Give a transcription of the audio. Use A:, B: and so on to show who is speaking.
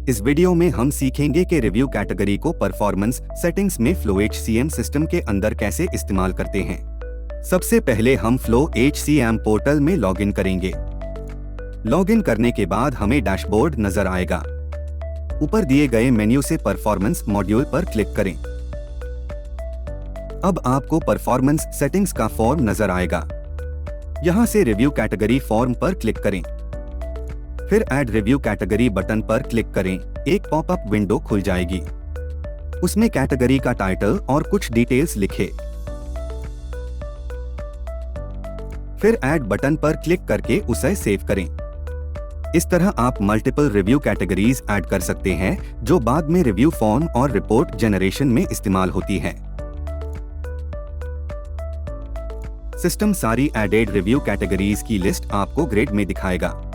A: इस वीडियो में हम सीखेंगे कि रिव्यू कैटेगरी को परफॉर्मेंस सेटिंग्स में FlowHCM सिस्टम के अंदर कैसे इस्तेमाल करते हैं। सबसे पहले हम FlowHCM पोर्टल में लॉगिन करेंगे। लॉगिन करने के बाद हमें डैशबोर्ड नजर आएगा। ऊपर दिए गए मेन्यू से परफॉर्मेंस मॉड्यूल पर क्लिक करें। अब आपको परफॉर्मेंस सेटिंग्स का फॉर्म नजर आएगा। यहां से रिव्यू कैटेगरी फॉर्म पर क्लिक करें। फिर ऐड रिव्यू कैटेगरी बटन पर क्लिक करें। एक पॉपअप विंडो खुल जाएगी। उसमें कैटेगरी का टाइटल और कुछ डिटेल्स लिखें। फिर ऐड बटन पर क्लिक करके उसे सेव करें। इस तरह आप मल्टीपल रिव्यू कैटेगरीज ऐड कर सकते हैं जो बाद में रिव्यू फॉर्म और रिपोर्ट जनरेशन में इस्तेमाल होती है। सिस्टम सारी एडेड रिव्यू कैटेगरीज की लिस्ट आपको ग्रिड में दिखाएगा।